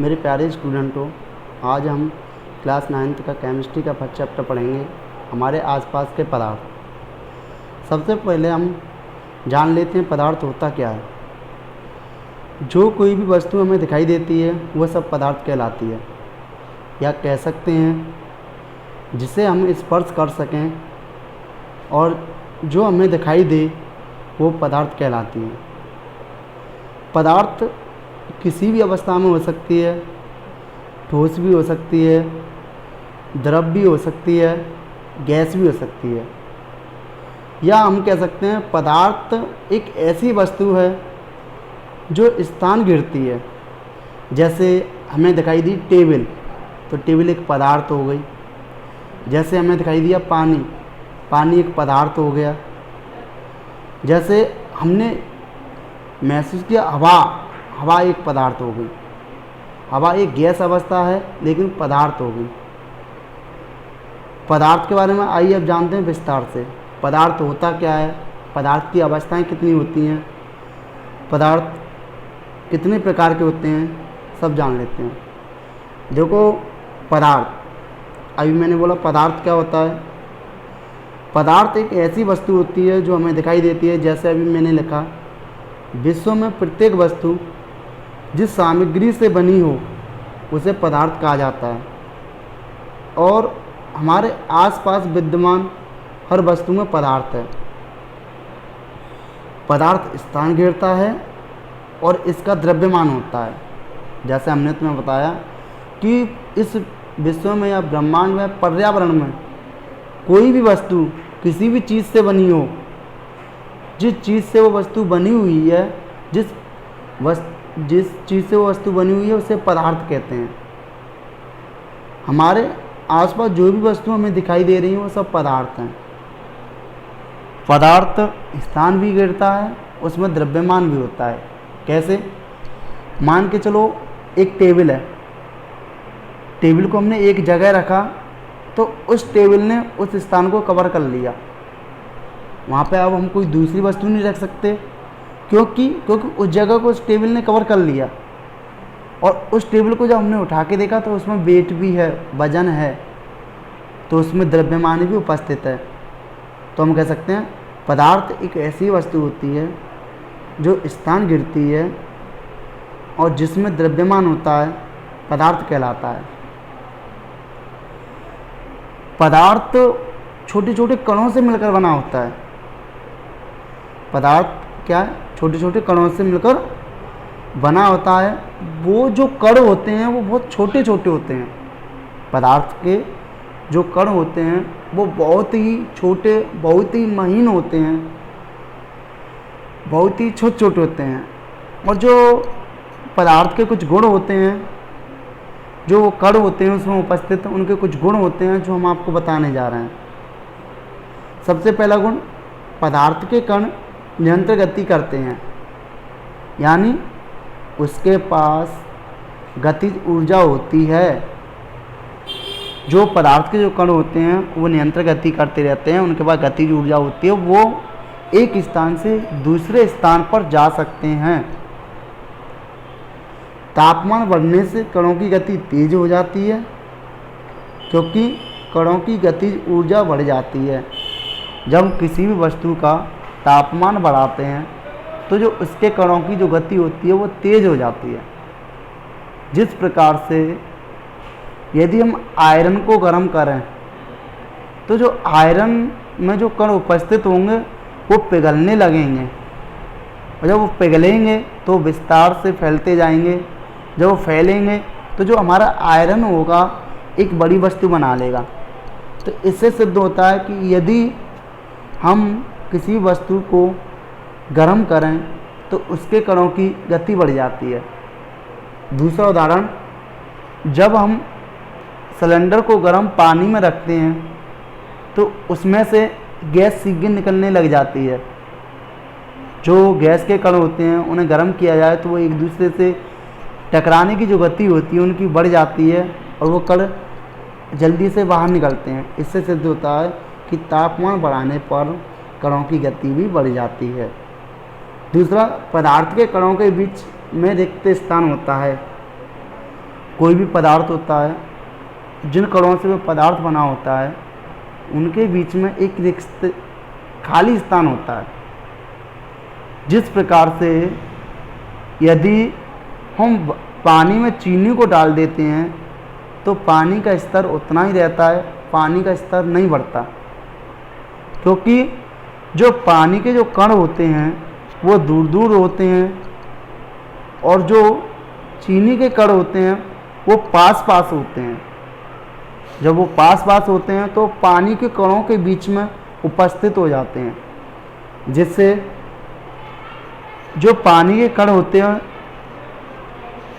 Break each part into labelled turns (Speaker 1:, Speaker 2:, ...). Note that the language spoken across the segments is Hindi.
Speaker 1: मेरे प्यारे स्टूडेंटों, आज हम क्लास 9th का केमिस्ट्री का फर्स्ट चैप्टर पढ़ेंगे, हमारे आसपास के पदार्थ। सबसे पहले हम जान लेते हैं पदार्थ होता क्या है। जो कोई भी वस्तु हमें दिखाई देती है वह सब पदार्थ कहलाती है, या कह सकते हैं जिसे हम स्पर्श कर सकें और जो हमें दिखाई दे वो पदार्थ कहलाती है। पदार्थ किसी भी अवस्था में हो सकती है, ठोस भी हो सकती है, द्रव भी हो सकती है, गैस भी हो सकती है, या हम कह सकते हैं पदार्थ एक ऐसी वस्तु है जो स्थान घेरती है। जैसे हमें दिखाई दी टेबल, तो टेबल एक पदार्थ हो गई। जैसे हमें दिखाई दिया पानी, पानी एक पदार्थ हो गया। जैसे हमने महसूस किया हवा, हवा एक पदार्थ हो गई। हवा एक गैस अवस्था है लेकिन पदार्थ हो गई। पदार्थ के बारे में आइए अब जानते हैं विस्तार से। पदार्थ होता क्या है, पदार्थ की अवस्थाएं कितनी होती हैं, पदार्थ कितने प्रकार के होते हैं, सब जान लेते हैं। देखो पदार्थ, अभी मैंने बोला पदार्थ क्या होता है। पदार्थ एक ऐसी वस्तु होती है जो हमें दिखाई देती है। जैसे अभी मैंने लिखा, विश्व में प्रत्येक वस्तु जिस सामग्री से बनी हो उसे पदार्थ कहा जाता है, और हमारे आसपास विद्यमान हर वस्तु में पदार्थ है। पदार्थ स्थान घेरता है और इसका द्रव्यमान होता है। जैसे हमने तुम्हें बताया कि इस विश्व में या ब्रह्मांड में, पर्यावरण में कोई भी वस्तु किसी भी चीज़ से बनी हो, जिस चीज़ से वो वस्तु बनी हुई है, जिस चीज़ से वो वस्तु बनी हुई है उसे पदार्थ कहते हैं। हमारे आसपास जो भी वस्तु हमें दिखाई दे रही है वो सब पदार्थ हैं। पदार्थ स्थान भी घेरता है, उसमें द्रव्यमान भी होता है। कैसे? मान के चलो एक टेबल है, टेबल को हमने एक जगह रखा तो उस टेबल ने उस स्थान को कवर कर लिया। वहाँ पे अब हम कोई दूसरी वस्तु नहीं रख सकते, क्योंकि उस जगह को उस टेबल ने कवर कर लिया। और उस टेबल को जब हमने उठा के देखा तो उसमें वेट भी है, वजन है, तो उसमें द्रव्यमान भी उपस्थित है। तो हम कह सकते हैं पदार्थ एक ऐसी वस्तु होती है जो स्थान घेरती है और जिसमें द्रव्यमान होता है, पदार्थ कहलाता है। पदार्थ छोटे छोटे कणों से मिलकर बना होता है। पदार्थ क्या है? छोटे छोटे कणों से मिलकर बना होता है। वो जो कण होते हैं वो बहुत छोटे छोटे होते हैं। पदार्थ के जो कण होते हैं वो बहुत ही छोटे, बहुत ही महीन होते हैं, बहुत ही छोटे छोटे होते हैं। और जो पदार्थ के कुछ गुण होते हैं, जो वो कण होते हैं उसमें उपस्थित, उनके कुछ गुण होते हैं जो हम आपको बताने जा रहे हैं। सबसे पहला गुण, पदार्थ के कण निरंतर गति करते हैं, यानी उसके पास गतिज ऊर्जा होती है। जो पदार्थ के जो कण होते हैं वो निरंतर गति करते रहते हैं, उनके पास गतिज ऊर्जा होती है, वो एक स्थान से दूसरे स्थान पर जा सकते हैं। तापमान बढ़ने से कणों की गति तेज हो जाती है, क्योंकि कणों की गतिज ऊर्जा बढ़ जाती है। जब किसी भी वस्तु का तापमान बढ़ाते हैं तो जो उसके कणों की जो गति होती है वो तेज हो जाती है। जिस प्रकार से यदि हम आयरन को गर्म करें तो जो आयरन में जो कण उपस्थित होंगे वो पिघलने लगेंगे, और जब वो पिघलेंगे तो विस्तार से फैलते जाएंगे। जब वो फैलेंगे तो जो हमारा आयरन होगा एक बड़ी वस्तु बना लेगा। तो इससे सिद्ध होता है कि यदि हम किसी वस्तु को गर्म करें तो उसके कणों की गति बढ़ जाती है। दूसरा उदाहरण, जब हम सिलेंडर को गर्म पानी में रखते हैं तो उसमें से गैस सीधे निकलने लग जाती है। जो गैस के कण होते हैं उन्हें गर्म किया जाए तो वो एक दूसरे से टकराने की जो गति होती है उनकी बढ़ जाती है और वो कण जल्दी से बाहर निकलते हैं। इससे सिद्ध होता है कि तापमान बढ़ाने पर कणों की गति भी बढ़ जाती है। दूसरा, पदार्थ के कणों के बीच में रिक्त स्थान होता है। कोई भी पदार्थ होता है, जिन कणों से वो पदार्थ बना होता है उनके बीच में एक रिक्त खाली स्थान होता है। जिस प्रकार से यदि हम पानी में चीनी को डाल देते हैं तो पानी का स्तर उतना ही रहता है, पानी का स्तर नहीं बढ़ता, क्योंकि जो पानी के जो कण होते हैं वो दूर दूर होते हैं और जो चीनी के कण होते हैं वो पास पास होते हैं। जब वो पास पास होते हैं तो पानी के कणों के बीच में उपस्थित हो जाते हैं, जिससे जो पानी के कण होते हैं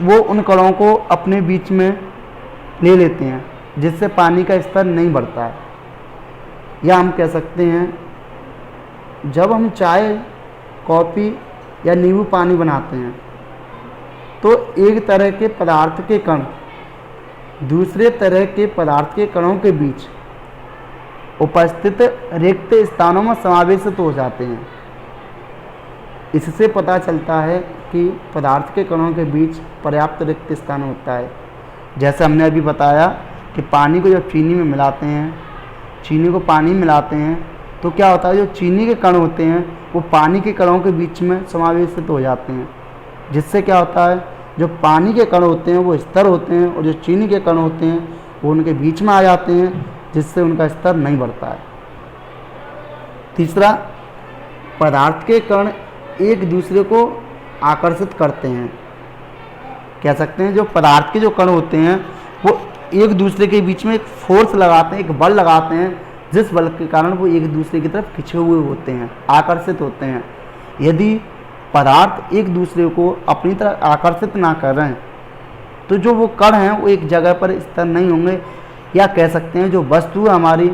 Speaker 1: वो उन कणों को अपने बीच में ले लेते हैं, जिससे पानी का स्तर नहीं बढ़ता है। या हम कह सकते हैं जब हम चाय, कॉफ़ी या नींबू पानी बनाते हैं तो एक तरह के पदार्थ के कण दूसरे तरह के पदार्थ के कणों के बीच उपस्थित रिक्त स्थानों में समावेशित हो जाते हैं। इससे पता चलता है कि पदार्थ के कणों के बीच पर्याप्त रिक्त स्थान होता है। जैसे हमने अभी बताया कि पानी को जब चीनी में मिलाते हैं, चीनी को पानी में मिलाते हैं तो क्या होता है, जो चीनी के कण होते हैं वो पानी के कणों के बीच में समावेशित हो जाते हैं, जिससे क्या होता है, जो पानी के कण होते हैं वो स्तर होते हैं और जो चीनी के कण होते हैं वो उनके बीच में आ जाते हैं, जिससे उनका स्तर नहीं बढ़ता है। तीसरा, पदार्थ के कण एक दूसरे को आकर्षित करते हैं। कह सकते हैं जो पदार्थ के जो कण होते हैं वो एक दूसरे के बीच में एक फोर्स लगाते हैं, एक बल लगाते हैं, जिस बल के कारण वो एक दूसरे की तरफ खिंचे हुए होते हैं, आकर्षित होते हैं। यदि पदार्थ एक दूसरे को अपनी तरफ आकर्षित ना कर रहे हैं तो जो वो कण हैं वो एक जगह पर स्थिर नहीं होंगे, या कह सकते हैं जो वस्तु है हमारी,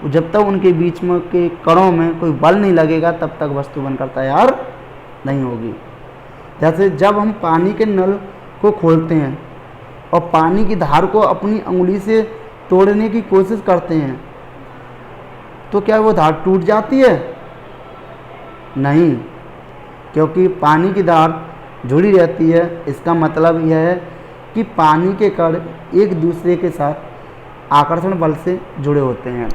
Speaker 1: जब तक उनके बीच में के कणों में कोई बल नहीं लगेगा तब तक वस्तु बनकर तैयार नहीं होगी। जैसे जब हम पानी के नल को खोलते हैं और पानी की धार को अपनी उंगली से तोड़ने की कोशिश करते हैं तो क्या वो धार टूट जाती है? नहीं, क्योंकि पानी की धार जुड़ी रहती है। इसका मतलब यह है कि पानी के कण एक दूसरे के साथ आकर्षण बल से जुड़े होते हैं।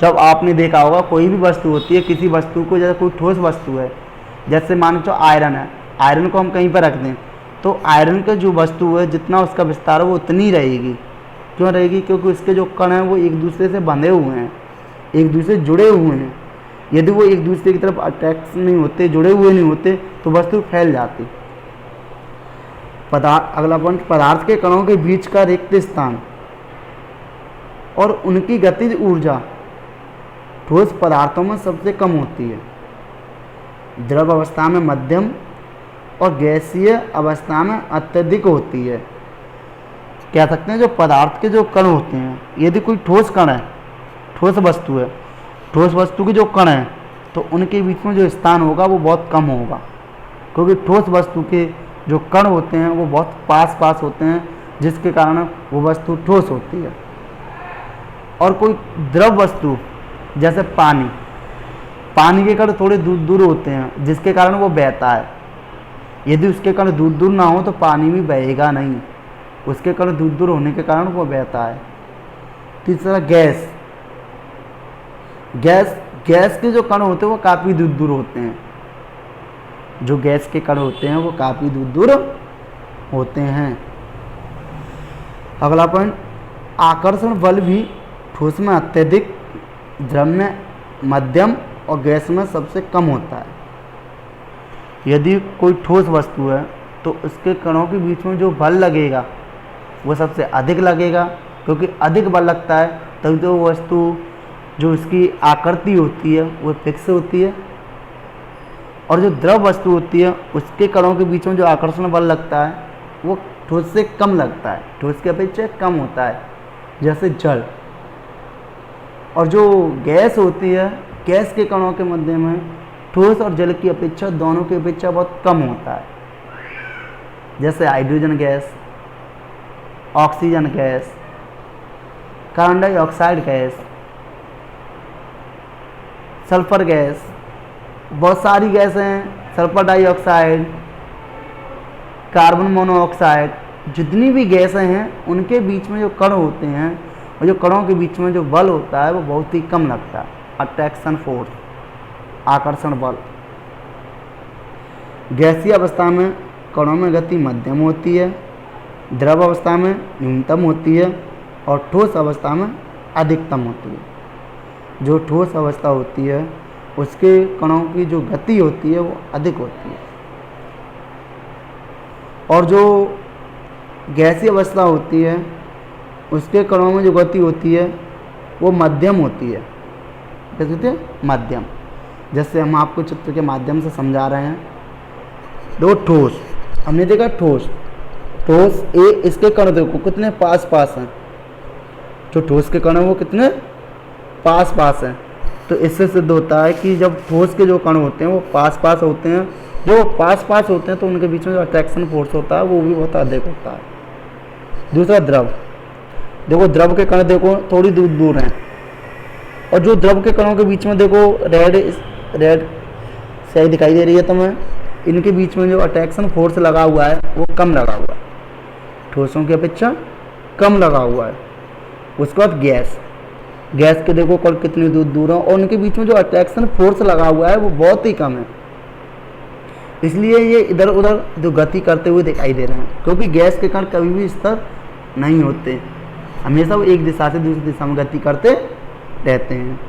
Speaker 1: जब आपने देखा होगा कोई भी वस्तु होती है, किसी वस्तु को, जैसे कोई ठोस वस्तु है, जैसे मान लो आयरन है, आयरन को हम कहीं पर रख दें तो आयरन का जो वस्तु है जितना उसका विस्तार है वो उतनी रहेगी। क्यों रहेगी? क्योंकि उसके जो कण हैं वो एक दूसरे से बंधे हुए हैं, एक दूसरे से जुड़े हुए हैं। यदि वो एक दूसरे की तरफ अटैच नहीं होते, जुड़े हुए नहीं होते तो वस्तु फैल जाती। अगला पॉइंट, पदार्थ के कणों के बीच का रिक्त स्थान और उनकी गतिज ऊर्जा ठोस पदार्थों में सबसे कम होती है, द्रव अवस्था में मध्यम और गैसीय अवस्था में अत्यधिक होती है। कह सकते हैं जो पदार्थ के जो कण होते हैं, यदि कोई ठोस कण है, ठोस वस्तु है, ठोस वस्तु के जो कण हैं तो उनके बीच में जो स्थान होगा वो बहुत कम होगा, क्योंकि ठोस वस्तु के जो कण होते हैं वो बहुत पास पास होते हैं, जिसके कारण वो वस्तु ठोस होती है। और कोई द्रव वस्तु जैसे पानी, पानी के कण थोड़े दूर दूर होते हैं, जिसके कारण वो बहता है। यदि उसके कण दूर दूर ना हो तो पानी भी बहेगा नहीं, उसके कण दूर दूर होने के कारण वो बहता है। तीसरा, गैस। गैस के जो कण होते हैं वो काफ़ी दूर दूर होते हैं, जो गैस के कण होते हैं वो काफ़ी दूर दूर होते हैं। अगला पॉइंट, आकर्षण बल भी ठोस में अत्यधिक, द्रव में मध्यम और गैस में सबसे कम होता है। यदि कोई ठोस वस्तु है तो उसके कणों के बीच में जो बल लगेगा वो सबसे अधिक लगेगा, क्योंकि अधिक बल लगता है तभी तो वो वस्तु जो उसकी आकृति होती है वो फिक्स होती है। और जो द्रव वस्तु होती है उसके कणों के बीच में जो आकर्षण बल लगता है वो ठोस से कम लगता है, ठोस की अपेक्षा कम होता है, जैसे जल। और जो गैस होती है, गैस के कणों के मध्य में ठोस और जल की अपेक्षा, दोनों की अपेक्षा बहुत कम होता है, जैसे hydrogen gas, oxygen gas, carbon dioxide gas, sulphur gas, बहुत सारी गैस हैं, सल्फर डाइऑक्साइड, कार्बन मोनोऑक्साइड, जितनी भी गैसें हैं उनके बीच में जो कण होते हैं और जो कणों के बीच में जो बल होता है वो बहुत ही कम लगता है, अट्रैक्शन फोर्स, आकर्षण बल। गैसीय अवस्था में कणों में गति मध्यम होती है, द्रव अवस्था में न्यूनतम होती है और ठोस अवस्था में अधिकतम होती है। जो ठोस अवस्था होती है उसके कणों की जो गति होती है वो अधिक होती है और जो गैसीय अवस्था होती है उसके कणों में जो गति होती है वो मध्यम होती है। क्या कहते हैं? मध्यम। जैसे हम आपको चित्र के माध्यम से समझा रहे हैं। दो ठोस, हमने देखा ठोस ए, इसके कण देखो कितने पास पास हैं। जो ठोस के कण हैं वो कितने पास पास हैं। तो इससे सिद्ध होता है कि जब ठोस के जो कण होते हैं वो पास पास होते हैं, जो पास पास होते हैं तो उनके बीच में जो अट्रैक्शन फोर्स होता है वो भी बहुत अधिक होता है। दूसरा द्रव, देखो द्रव के कण देखो थोड़ी दूर दूर हैं और जो द्रव के कणों के बीच में देखो रेड स्याही दिखाई दे रही है तुम्हें, इनके बीच में जो अट्रैक्शन फोर्स लगा हुआ है वो कम लगा हुआ है, ठोसों की अपेक्षा कम लगा हुआ है। उसके बाद गैस के देखो कण कितनी दूर दूर हैं और उनके बीच में जो अट्रैक्शन फोर्स लगा हुआ है वो बहुत ही कम है, इसलिए ये इधर उधर जो गति करते हुए दिखाई दे रहे हैं। क्योंकि गैस के कण कभी भी स्थिर नहीं होते, हमेशा वो एक दिशा से दूसरी दिशा में गति करते रहते हैं।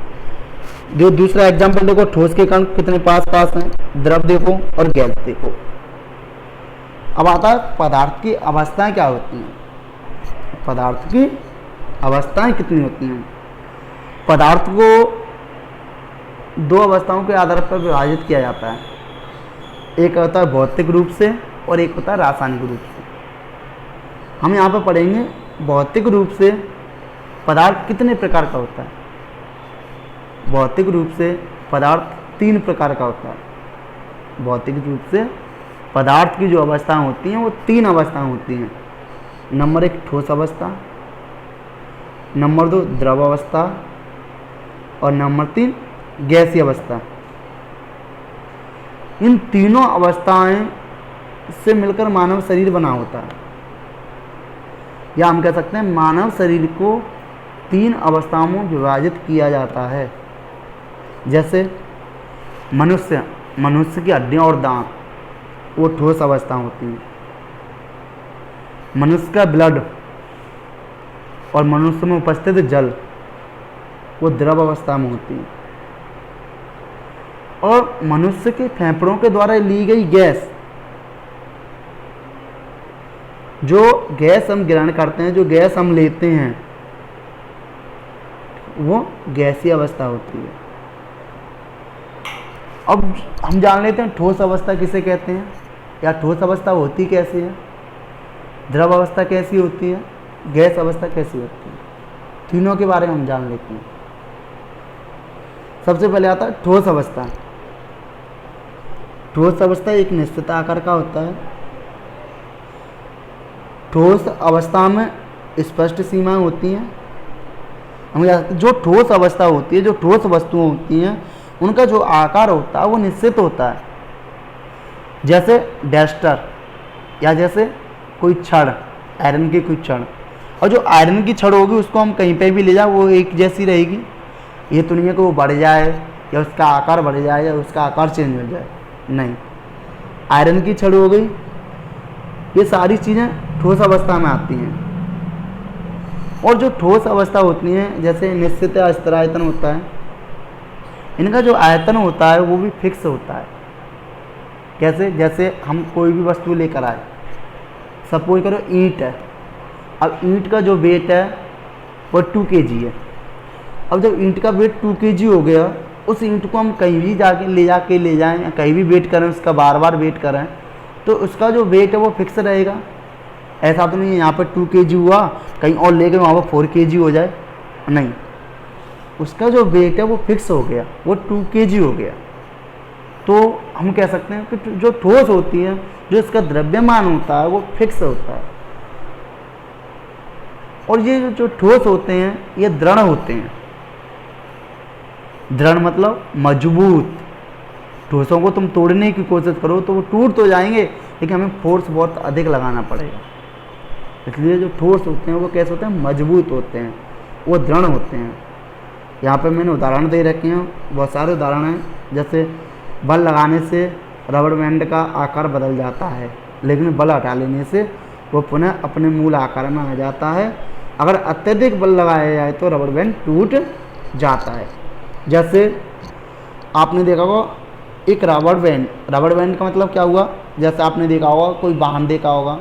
Speaker 1: जो दूसरा एग्जाम्पल देखो, ठोस के कण कितने पास पास हैं, द्रव देखो और गैस देखो। अब आता है पदार्थ की अवस्थाएं क्या होती हैं। पदार्थ की अवस्थाएं कितनी होती हैं। पदार्थ को दो अवस्थाओं के आधार पर विभाजित किया जाता है। एक होता है भौतिक रूप से और एक होता है रासायनिक रूप से। हम यहाँ पर पढ़ेंगे भौतिक रूप से पदार्थ कितने प्रकार का होता है। भौतिक रूप से पदार्थ 3 प्रकार का होता है। भौतिक रूप से पदार्थ की जो अवस्थाएं होती हैं वो 3 अवस्थाएं होती हैं। नंबर 1 ठोस अवस्था, नंबर 2 द्रव अवस्था और नंबर 3 गैसीय अवस्था। इन तीनों अवस्थाएं से मिलकर मानव शरीर बना होता है, या हम कह सकते हैं मानव शरीर को 3 अवस्थाओं में विभाजित किया जाता है। जैसे मनुष्य की हड्डियां और दांत वो ठोस अवस्था होती हैं। मनुष्य का ब्लड और मनुष्य में उपस्थित जल वो द्रव अवस्था में होती है। और मनुष्य के फेफड़ों के द्वारा ली गई गैस, जो गैस हम ग्रहण करते हैं, जो गैस हम लेते हैं, वो गैसीय अवस्था होती है। अब हम जान लेते हैं ठोस अवस्था किसे कहते हैं, या ठोस अवस्था होती कैसी है, द्रव अवस्था कैसी होती है, गैस अवस्था कैसी होती है। तीनों के बारे में हम जान लेते हैं। सबसे पहले आता है ठोस अवस्था। ठोस अवस्था एक निश्चित आकार का होता है। ठोस अवस्था में स्पष्ट सीमाएं होती हैं। हम जो ठोस अवस्था होती है, जो ठोस वस्तुएं होती हैं, उनका जो आकार होता है वो निश्चित होता है। जैसे डस्टर, या जैसे कोई छड़, आयरन की कोई छड़, और जो आयरन की छड़ होगी उसको हम कहीं पे भी ले जाए वो एक जैसी रहेगी। ये तो नहीं है कि वो बढ़ जाए या उसका आकार बढ़ जाए या उसका आकार चेंज हो जाए, नहीं। आयरन की छड़ हो गई, ये सारी चीज़ें ठोस अवस्था में आती हैं। और जो ठोस अवस्था होती हैं, जैसे निश्चित स्थिर आयतन होता है, इनका जो आयतन होता है वो भी फिक्स होता है। कैसे? जैसे हम कोई भी वस्तु लेकर आए, सपोज करो ईंट है। अब ईंट का जो वेट है वो 2 kg है। अब जब ईंट का वेट 2 kg हो गया, उस ईंट को हम कहीं भी जाके ले जाएं या कहीं भी वेट करें, उसका बार बार वेट करें, तो उसका जो वेट है वो फिक्स रहेगा। ऐसा तो नहीं है यहाँ पर 2 kg हुआ, कहीं और ले गए वहाँ पर 4 kg हो जाए, नहीं। उसका जो वेट है वो फिक्स हो गया, वो 2 kg हो गया। तो हम कह सकते हैं कि जो ठोस होती है, जो इसका द्रव्यमान होता है वो फिक्स होता है। और ये जो ठोस होते हैं ये दृढ़ होते हैं। दृढ़ मतलब मजबूत। ठोसों को तुम तोड़ने की कोशिश करो तो वो टूट तो जाएंगे, लेकिन हमें फोर्स बहुत अधिक लगाना पड़ेगा। इसलिए जो ठोस होते हैं वो कैसे होते हैं, मजबूत होते हैं, वो दृढ़ होते हैं। यहाँ पे मैंने उदाहरण दे रखे हैं, बहुत सारे उदाहरण हैं। जैसे बल लगाने से रबड़ बैंड का आकार बदल जाता है, लेकिन बल हटा लेने से वो पुनः अपने मूल आकार में आ जाता है। अगर अत्यधिक बल लगाया जाए तो रबड़ बैंड टूट जाता है। जैसे आपने देखा होगा एक रबड़ बैंड का मतलब क्या हुआ, जैसे आपने देखा होगा कोई वाहन देखा होगा,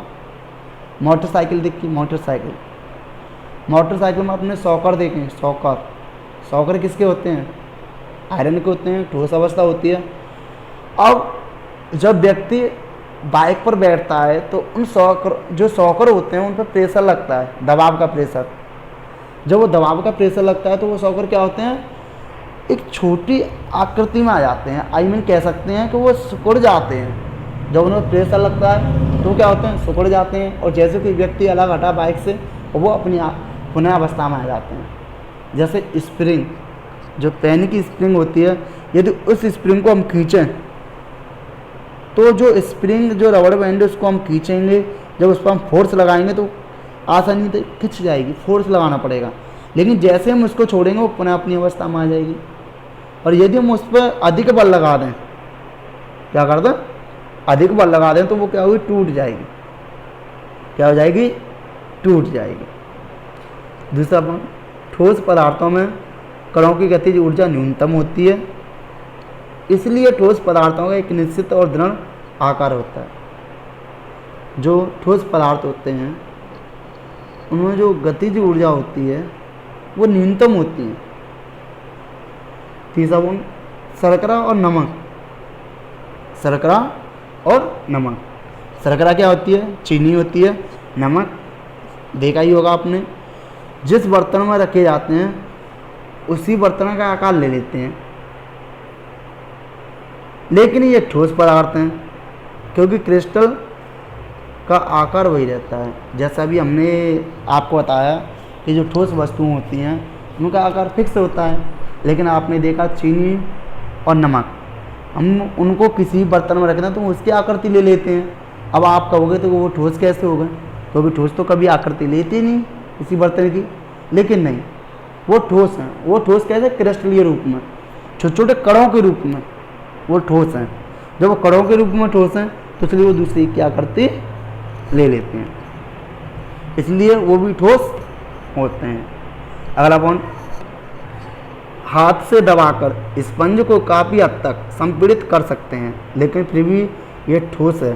Speaker 1: मोटरसाइकिल देखी, मोटरसाइकिल में आपने शॉकर देखे, शॉकर किसके होते हैं, आयरन के होते हैं, ठोस अवस्था होती है। अब जब व्यक्ति बाइक पर बैठता है तो उन शॉकर होते हैं उन पर प्रेशर लगता है, दबाव का प्रेशर। जब वो दबाव का प्रेशर लगता है तो वो शॉकर क्या होते हैं, एक छोटी आकृति में आ जाते हैं। कह सकते हैं कि वो सिकुड़ जाते हैं। जब उन्हें प्रेशर लगता है तो क्या होते हैं, सिकुड़ जाते हैं। और जैसे कि व्यक्ति अलग हटा बाइक से, वो अपनी पुनः अवस्था में आ जाते हैं। जैसे स्प्रिंग, जो पेन की स्प्रिंग होती है, यदि उस स्प्रिंग को हम खींचें तो जो स्प्रिंग, जो रबड़ बैंड है, उसको हम खींचेंगे, जब उस पर हम फोर्स लगाएंगे तो आसानी से खिंच जाएगी, फोर्स लगाना पड़ेगा। लेकिन जैसे हम उसको छोड़ेंगे वो पुनः अपनी अवस्था में आ जाएगी। और यदि हम उस पर अधिक बल लगा दें, क्या कर दें, अधिक बल लगा दें, तो वो क्या होगी, टूट जाएगी। क्या हो जाएगी, टूट जाएगी। दूसरा पॉइंट, ठोस पदार्थों में कणों की गतिज ऊर्जा न्यूनतम होती है, इसलिए ठोस पदार्थों का एक निश्चित और दृढ़ आकार होता है। जो ठोस पदार्थ होते हैं उनमें जो गतिज ऊर्जा होती है वो न्यूनतम होती है। तीसरा पॉइंट, शर्करा और नमक। शर्करा क्या होती है, चीनी होती है। नमक देखा ही होगा आपने, जिस बर्तन में रखे जाते हैं उसी बर्तन का आकार ले लेते हैं, लेकिन ये ठोस पदार्थ हैं क्योंकि क्रिस्टल का आकार वही रहता है। जैसा भी हमने आपको बताया कि जो ठोस वस्तुएं होती हैं उनका आकार फिक्स होता है, लेकिन आपने देखा चीनी और नमक, हम उनको किसी बर्तन में रखते हैं तो उसकी आकृति ले लेते हैं। अब आप कहोगे तो वो ठोस कैसे हो गए, क्योंकि ठोस तो कभी आकृति लेती नहीं किसी बर्तन की। लेकिन नहीं, वो ठोस हैं। वो ठोस कैसे, क्रिस्टलीय रूप में, छोटे छोटे कणों के रूप में वो ठोस हैं। जब वो कणों के रूप में ठोस हैं तो इसलिए वो दूसरी की आकृति ले लेते हैं, इसलिए वो भी ठोस होते हैं। अगला पॉइंट, हाथ से दबाकर स्पंज को काफ़ी हद तक संपीड़ित कर सकते हैं, लेकिन फिर भी ये ठोस है।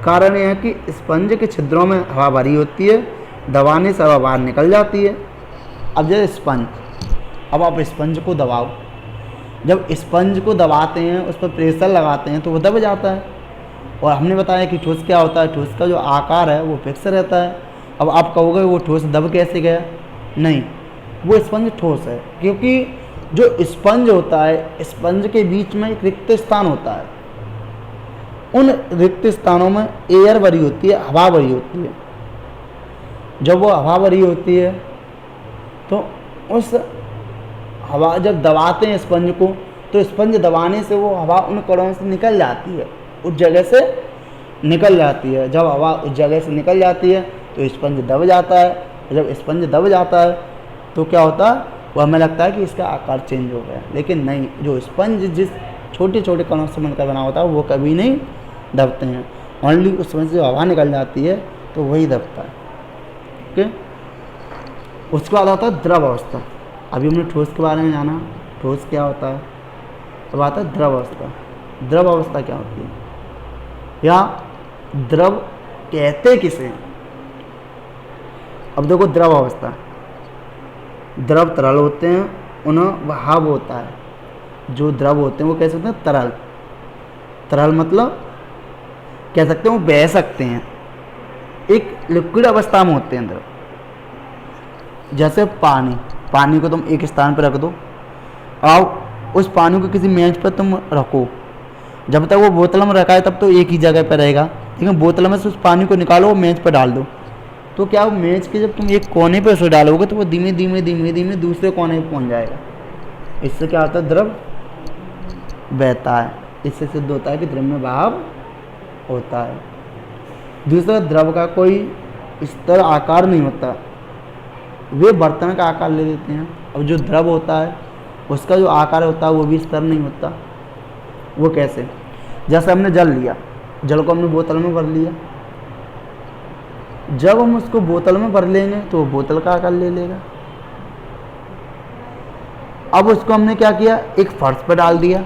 Speaker 1: कारण यह है कि स्पंज के छिद्रों में हवा भरी होती है, दबाने से हवा बाहर निकल जाती है। अब जैसे स्पंज, अब आप स्पंज को दबाओ, जब स्पंज को दबाते हैं, उस पर प्रेशर लगाते हैं तो वो दब जाता है। और हमने बताया कि ठोस क्या होता है, ठोस का जो आकार है वो फिक्स रहता है। अब आप कहोगे वो ठोस दब कैसे गया, नहीं, वो स्पंज ठोस है क्योंकि जो स्पंज होता है, स्पंज के बीच में एक रिक्त स्थान होता है, उन रिक्त स्थानों में एयर भरी होती है, हवा भरी होती है। जब वो हवा भरी होती है तो उस हवा, जब दबाते हैं स्पंज को, तो स्पंज दबाने से वो हवा उन कणों से निकल जाती है, उस जगह से निकल जाती है। जब हवा उस जगह से निकल जाती है तो स्पंज दब जाता है। जब स्पंज दब जाता है तो क्या होता है, वो हमें लगता है कि इसका आकार चेंज हो गया, लेकिन नहीं, जो स्पंज जिस छोटे छोटे कणों से मिलकर बना होता है वो कभी नहीं दबते हैं। ओनली उसमें से हवा निकल जाती है तो वही दबता है। ओके, उसके बाद आता है द्रव अवस्था। अभी हमने ठोस के बारे में जाना, ठोस क्या होता है। अब आता है द्रव अवस्था। द्रव अवस्था क्या होती है, या द्रव कहते किसे हैं। अब देखो, द्रव अवस्था, द्रव तरल होते हैं, उन्हें भाव होता है। जो द्रव होते हैं वो कैसे होते हैं, तरल। तरल मतलब कह सकते हैं वो बह सकते हैं, एक लिक्विड अवस्था में होते हैं द्रव। जैसे पानी को तुम एक स्थान पर रख दो, और उस पानी को किसी मेज पर तुम रखो, जब तक वो बोतल में रखा है तब तो एक ही जगह पर रहेगा, लेकिन बोतल में से उस पानी को निकालो, मेज पर डाल दो, तो क्या वो मेज के जब तुम एक कोने पर उसे डालोगे तो वो धीमे धीमे दूसरे कोने पर पहुंच जाएगा। इससे क्या होता है, द्रव बहता है। इससे सिद्ध होता है कि द्रव में भाव होता है। दूसरा, द्रव का कोई स्तर आकार नहीं होता, वे बर्तन का आकार ले लेते हैं। अब जो द्रव होता है उसका जो आकार होता है वो भी स्तर नहीं होता। वो कैसे? जैसे हमने जल लिया, जल को हमने बोतल में भर लिया, जब हम उसको बोतल में भर लेंगे तो वो बोतल का आकार ले लेगा। अब उसको हमने क्या किया, एक फर्श पर डाल दिया,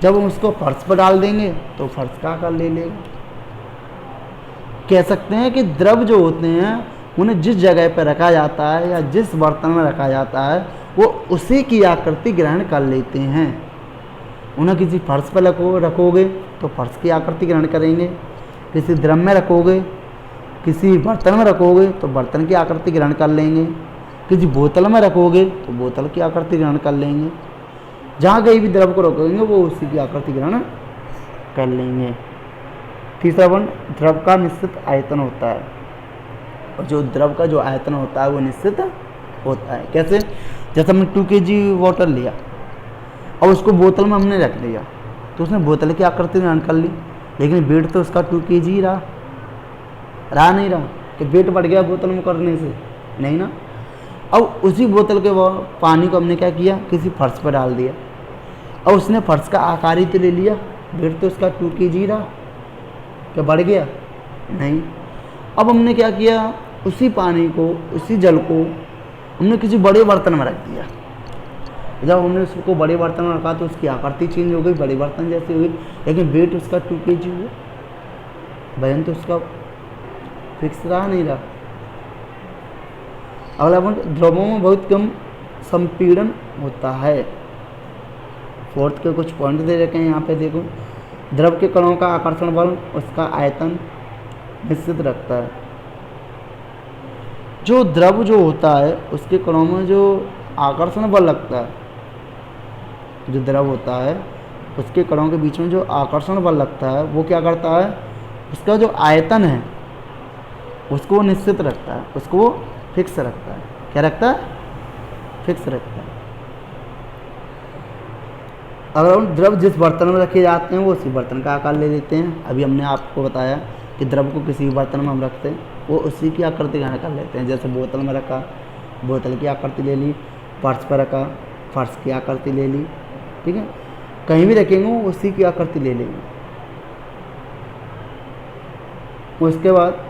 Speaker 1: जब हम उसको फर्श पर डाल देंगे तो फर्श का आकार ले लेगा। कह सकते हैं कि द्रव जो होते हैं उन्हें जिस जगह पर रखा जाता है या जिस बर्तन में रखा जाता है वो उसी की आकृति ग्रहण कर लेते हैं। उन्हें किसी फर्श पर रखोगे तो फर्श की आकृति ग्रहण करेंगे, किसी द्रव में रखोगे, किसी बर्तन में रखोगे तो बर्तन की आकृति ग्रहण कर लेंगे, किसी बोतल में रखोगे तो बोतल की आकृति ग्रहण कर लेंगे। जहाँ कहीं भी द्रव को रखोगे वो उसी की आकृति ग्रहण कर लेंगे। तीसरा पॉइंट, द्रव का निश्चित आयतन होता है, और जो द्रव का जो आयतन होता है वो निश्चित होता है। कैसे? जैसे हमने 2 kg वाटर लिया और उसको बोतल में हमने रख दिया तो उसने बोतल की आकृति ग्रहण कर ली, लेकिन वेट तो उसका 2 kg ही रहा नहीं रहा कि वेट बढ़ गया बोतल में करने से, नहीं ना। अब उसी बोतल के पानी को हमने क्या किया, किसी फर्श पर डाल दिया और उसने फर्श का आकार ही तो ले लिया, वेट तो उसका 2 kg रहा, क्या बढ़ गया? नहीं। अब हमने क्या किया, उसी पानी को, उसी जल को हमने किसी बड़े बर्तन में रख दिया। जब हमने उसको बड़े बर्तन में रखा तो उसकी आकृति चेंज हो गई, बड़े बर्तन जैसी हो गई, लेकिन वेट उसका 2 kg हुआ, वजन तो उसका फिक्स रहा नहीं रहा। अगला पॉइंट, द्रवों में बहुत कम संपीड़न होता है। फोर्थ के कुछ पॉइंट दे रखे हैं यहाँ पे, देखो। द्रव के कणों का आकर्षण बल उसका आयतन निश्चित रखता है। जो द्रव जो होता है उसके कणों में जो आकर्षण बल लगता है, जो द्रव होता है उसके कणों के बीच में जो आकर्षण बल लगता है वो क्या करता है, उसका जो आयतन है उसको निश्चित रखता है, उसको फिक्स रखता है। क्या रखता है? फिक्स रखता है। अगर हम द्रव जिस बर्तन में रखे जाते हैं वो उसी बर्तन का आकार ले लेते हैं। अभी हमने आपको बताया कि द्रव को किसी भी बर्तन में हम रखते हैं वो उसी की आकृति ग्रहण कर लेते हैं। जैसे बोतल में रखा, बोतल की आकृति ले ली, फर्श पर रखा, फर्श की आकृति ले ली, ठीक है। कहीं भी रखेंगे वो उसी की आकृति ले लेंगे। उसके बाद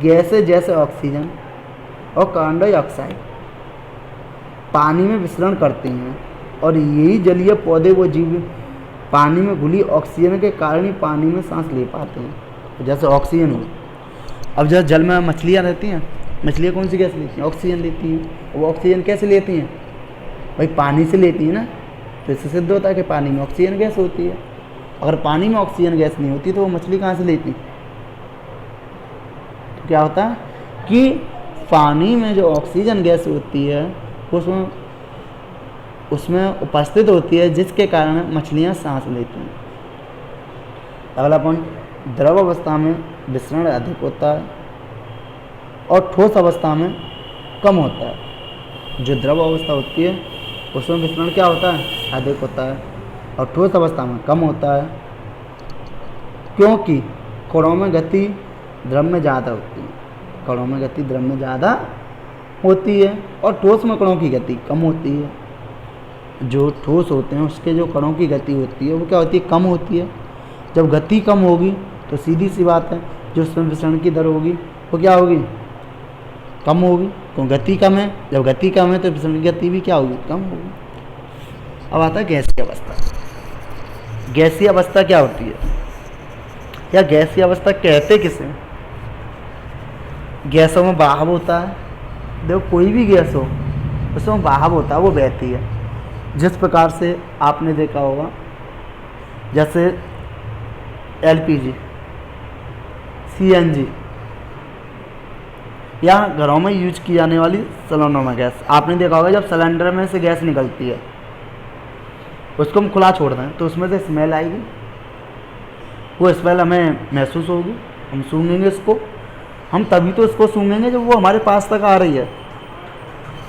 Speaker 1: गैसें जैसे ऑक्सीजन और कार्बन डाइऑक्साइड पानी में विसरण करते हैं, और यही जलीय पौधे व जीव पानी में घुली ऑक्सीजन के कारण ही पानी में सांस ले पाते हैं। जैसे ऑक्सीजन हो, अब जैसे जल में मछलियाँ रहती हैं, मछलियाँ कौन सी गैस लेती हैं? ऑक्सीजन लेती हैं। वो ऑक्सीजन कैसे लेती हैं? भाई पानी से लेती है ना, तो इससे सिद्ध होता है कि पानी में ऑक्सीजन गैस होती है। अगर पानी में ऑक्सीजन गैस नहीं होती तो वो मछली कहाँ से लेती? तो क्या होता है कि पानी में जो ऑक्सीजन गैस होती है उसमें उपस्थित होती है, जिसके कारण मछलियाँ सांस लेती हैं। अगला पॉइंट, द्रव अवस्था में विसरण अधिक होता है और ठोस अवस्था में कम होता है। जो द्रव अवस्था होती है उसमें विसरण क्या होता है? अधिक होता है, और ठोस अवस्था में कम होता है, क्योंकि कणों में गति द्रव में ज़्यादा होती है। कणों में गति द्रव में ज़्यादा होती है और ठोस में कणों की गति कम होती है। जो ठोस होते हैं उसके जो कणों की गति होती है वो क्या होती है? कम होती है। जब गति कम होगी तो सीधी सी बात है जो उसमें विसरण की दर होगी वो क्या होगी? कम होगी, क्योंकि गति कम है। जब गति कम है तो विसरण की गति भी क्या होगी? कम होगी। अब आता है गैसीय अवस्था। गैसीय अवस्था क्या होती है, या गैसीय अवस्था कहते किसे? गैसों में बहाव होता है। देखो कोई भी गैस हो उसमें बहाव होता है, वो बहती है। जिस प्रकार से आपने देखा होगा जैसे एलपीजी, सीएनजी या घरों में यूज की जाने वाली सिलेंडर में गैस, आपने देखा होगा जब सिलेंडर में से गैस निकलती है उसको हम खुला छोड़ दें तो उसमें से स्मेल आएगी। वो स्मेल हमें महसूस होगी, हम सूंघेंगे इसको। हम तभी तो इसको सूंघेंगे जब वो हमारे पास तक आ रही है।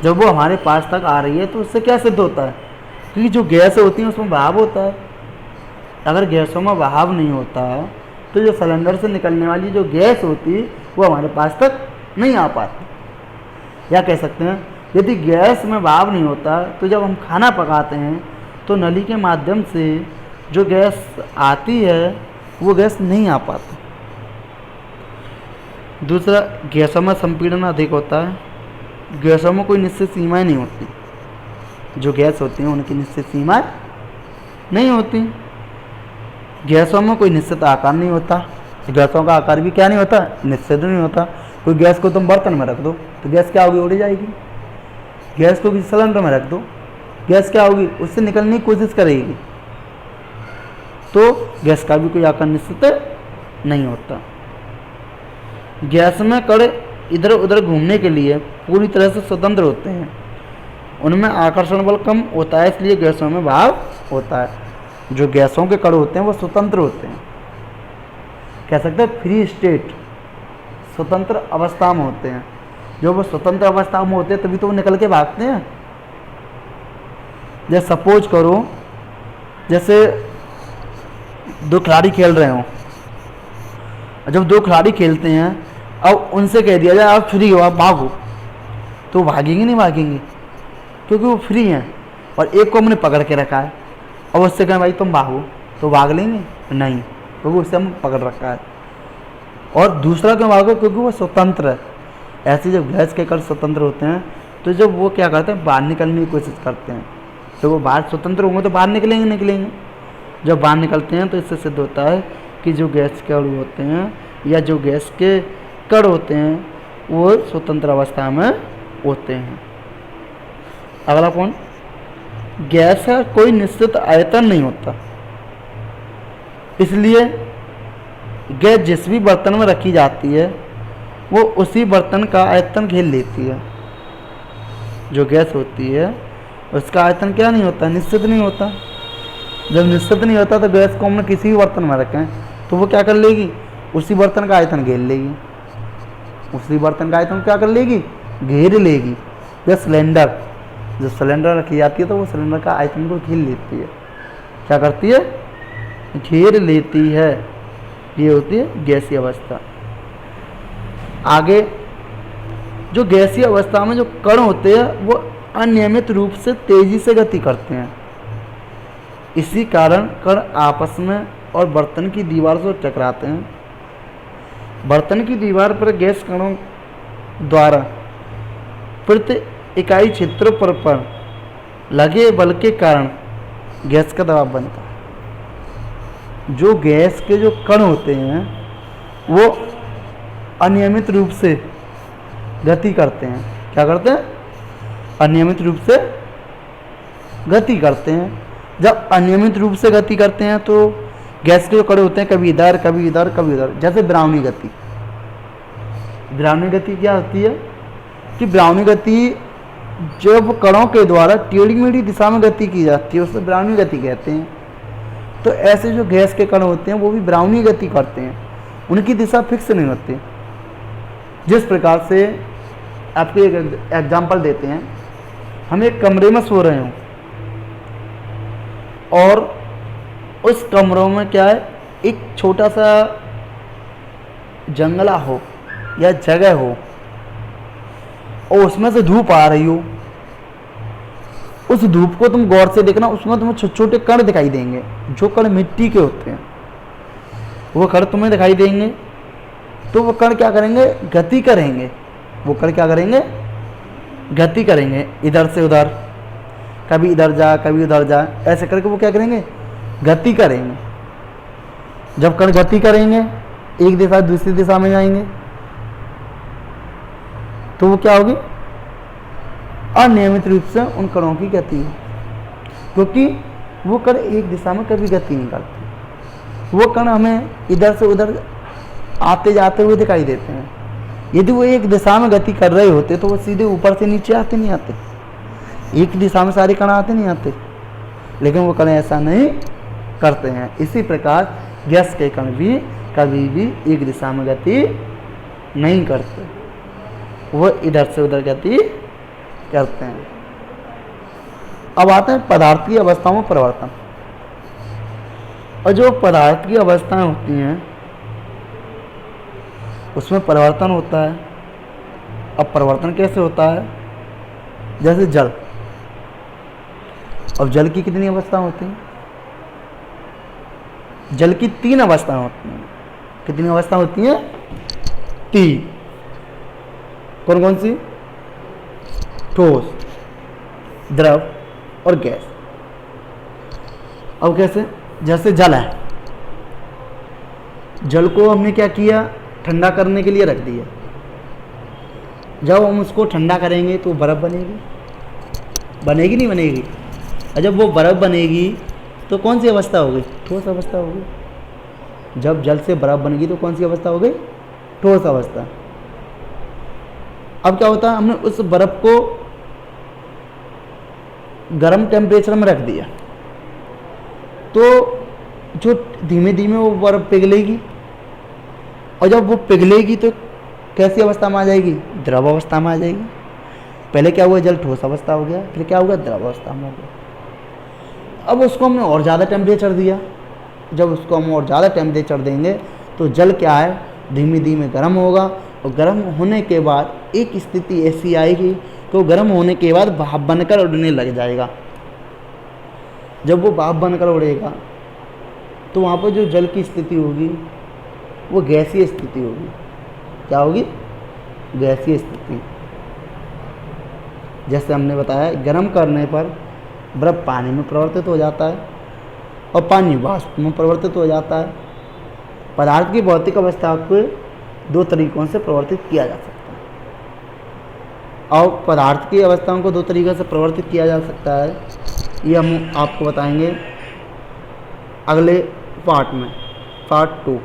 Speaker 1: जब वो हमारे पास तक आ रही है तो उससे क्या सिद्ध होता है कि जो गैस होती है उसमें बहाव होता है। अगर गैसों में बहाव नहीं होता तो जो सिलेंडर से निकलने वाली जो गैस होती है वो हमारे पास तक नहीं आ पाती। या कह सकते हैं यदि गैस में भाप नहीं होता तो जब हम खाना पकाते हैं तो नली के माध्यम से जो गैस आती है वो गैस नहीं आ पाती। दूसरा, गैसों में संपीड़न अधिक होता है। गैसों में कोई निश्चित सीमाएं नहीं होती। जो गैस होती हैं उनकी निश्चित सीमाएं नहीं होती। गैसों में कोई निश्चित आकार नहीं होता। गैसों का आकार भी क्या नहीं होता, निश्चित नहीं होता। कोई गैस को तुम बर्तन में रख दो तो गैस क्या होगी, उड़ जाएगी। गैस को किसी सिलेंडर में रख दो, गैस क्या होगी, उससे निकलने की कोशिश करेगी। तो गैस का भी कोई आकार निश्चित नहीं होता। गैस में कण इधर उधर घूमने के लिए पूरी तरह से स्वतंत्र होते हैं। उनमें आकर्षण बल कम होता है, इसलिए गैसों में भाप होता है। जो गैसों के कण होते हैं वो स्वतंत्र होते हैं, कह सकते हैं फ्री स्टेट, स्वतंत्र अवस्था में होते हैं। जो वो स्वतंत्र अवस्था में होते हैं तभी तो वो निकल के भागते हैं। जैसे सपोज करो, जैसे दो खिलाड़ी खेल रहे हो, जब दो खिलाड़ी खेलते हैं अब उनसे कह दिया जाए आप फ्री हो, आप भागो, तो भागेंगे नहीं भागेंगे, क्योंकि वो फ्री हैं। और एक को हमने पकड़ के रखा है, अब उससे कहें भाई तुम भागो, तो भाग लेंगे नहीं, क्योंकि उससे हम पकड़ रखा है। और दूसरा क्यों भागो, क्योंकि वो स्वतंत्र है। ऐसे जब गैस के कण स्वतंत्र होते हैं तो जब वो क्या करते हैं, बाहर निकलने की कोशिश करते हैं। जब वो बाहर स्वतंत्र होंगे तो बाहर निकलेंगे। जब बाहर निकलते हैं तो इससे सिद्ध होता है कि जो गैस के अणु होते हैं या जो गैस के कण होते हैं वो स्वतंत्र अवस्था में होते हैं। अगला पॉइंट, गैस का कोई निश्चित आयतन नहीं होता, इसलिए गैस जिस भी बर्तन में रखी जाती है वो उसी बर्तन का आयतन घेर लेती है। जो गैस होती है उसका आयतन क्या नहीं होता, निश्चित नहीं होता। जब निश्चित नहीं होता तो गैस को हमने किसी भी बर्तन में रखें तो वो क्या कर लेगी, उसी बर्तन का आयतन घेर लेगी। उसी बर्तन का आयतन क्या कर लेगी, घेर लेगी। या सिलेंडर, जो सिलेंडर रखी जाती है तो वो सिलेंडर का आयतन को घेर लेती है। क्या करती है, घेर लेती है। ये होती है गैसीय अवस्था। आगे, जो गैसीय अवस्था में जो कण होते हैं वो अनियमित रूप से तेजी से गति करते हैं। इसी कारण कण आपस में और बर्तन की दीवार से टकराते हैं। बर्तन की दीवार पर गैस कणों द्वारा प्रति इकाई क्षेत्रफल पर लगे बल के कारण गैस का दबाव बनता है। जो गैस के जो कण होते हैं वो अनियमित रूप से गति करते हैं। क्या करते हैं, अनियमित रूप से गति करते हैं। जब अनियमित रूप से गति करते हैं तो गैस के जो कण होते हैं कभी इधर कभी इधर कभी इधर, जैसे ब्राउनी गति। ब्राउनी गति क्या होती है कि ब्राउनी गति जब कणों के द्वारा टेढ़ी मेढ़ी दिशा में गति की जाती है उसे ब्राउनी गति कहते हैं। तो ऐसे जो गैस के कण होते हैं वो भी ब्राउनी गति करते हैं, उनकी दिशा फिक्स नहीं होती। जिस प्रकार से आपको एक एग्जाम्पल देते हैं, हम एक कमरे में सो रहे हों और उस कमरों में क्या है, एक छोटा सा जंगला हो या जगह हो और उसमें से धूप आ रही हो। उस धूप को तुम गौर से देखना, उसमें तुम्हें छोटे छोटे कण दिखाई देंगे। जो कण मिट्टी के होते हैं वो कण तुम्हें दिखाई देंगे। तो वो कण क्या करेंगे, गति करेंगे। वो कण क्या करेंगे, गति करेंगे, इधर से उधर, कभी इधर जा कभी उधर जा, ऐसे करके वो क्या करेंगे, गति करेंगे। जब कण गति करेंगे एक दिशा दूसरी दिशा में जाएंगे तो वो क्या होगी, अनियमित रूप से उन कणों की गति है, क्योंकि वो कण एक दिशा में कभी गति नहीं करते। वो कण हमें इधर से उधर आते जाते हुए दिखाई देते हैं। यदि वो एक दिशा में गति कर रहे होते तो वो सीधे ऊपर से नीचे आते नहीं आते, एक दिशा में सारे कण आते नहीं आते, लेकिन वो कण ऐसा नहीं करते हैं। इसी प्रकार गैस के कण भी कभी भी एक दिशा में गति नहीं करते, वो इधर से उधर गति करते हैं। अब आते हैं पदार्थ की अवस्थाओं में परिवर्तन। और जो पदार्थ की अवस्थाएं होती हैं उसमें परिवर्तन होता है। अब परिवर्तन कैसे होता है? जैसे जल, अब जल की कितनी अवस्था होती हैं? जल की 3 अवस्थाएं होती हैं। कितनी अवस्था होती हैं? 3। कौन कौन सी? ठोस, द्रव और गैस। अब कैसे? जैसे जल है, जल को हमने क्या किया? ठंडा करने के लिए रख दिया। जब हम उसको ठंडा करेंगे तो बर्फ़ बनेगी, बनेगी नहीं बनेगी? और जब वो बर्फ़ बनेगी तो कौन सी अवस्था होगी? ठोस अवस्था होगी। जब जल से बर्फ़ बनेगी तो कौन सी अवस्था हो गई? ठोस अवस्था। अब क्या होता है? हमने उस बर्फ़ को गर्म टेम्परेचर में रख दिया तो जो धीमे धीमे वो बर्फ़ पिघलेगी, और जब वो पिघलेगी तो कैसी अवस्था में आ जाएगी? द्रव अवस्था में आ जाएगी। पहले क्या हुआ? जल ठोस अवस्था हो गया, फिर क्या हुआ? द्रव अवस्था में हो गया। अब उसको हमने और ज़्यादा टेम्परेचर दिया। जब उसको हम और ज़्यादा टेम्परेचर देंगे तो जल क्या है? धीमे धीमे गर्म होगा, और गर्म होने के बाद एक स्थिति ऐसी आएगी तो गर्म होने के बाद भाप बनकर उड़ने लग जाएगा। जब वो भाप बनकर उड़ेगा तो वहाँ पर जो जल की स्थिति होगी वो गैसीय स्थिति होगी। क्या होगी? गैसीय स्थिति। जैसे हमने बताया, गर्म करने पर बर्फ़ पानी में परिवर्तित हो जाता है और पानी वाष्प में परिवर्तित हो जाता है। पदार्थ की भौतिक अवस्था को 2 तरीकों से परिवर्तित किया जा सकता है, और पदार्थ की अवस्थाओं को 2 तरीक़ों से परिवर्तित किया जा सकता है। ये हम आपको बताएंगे अगले पार्ट में, पार्ट 2।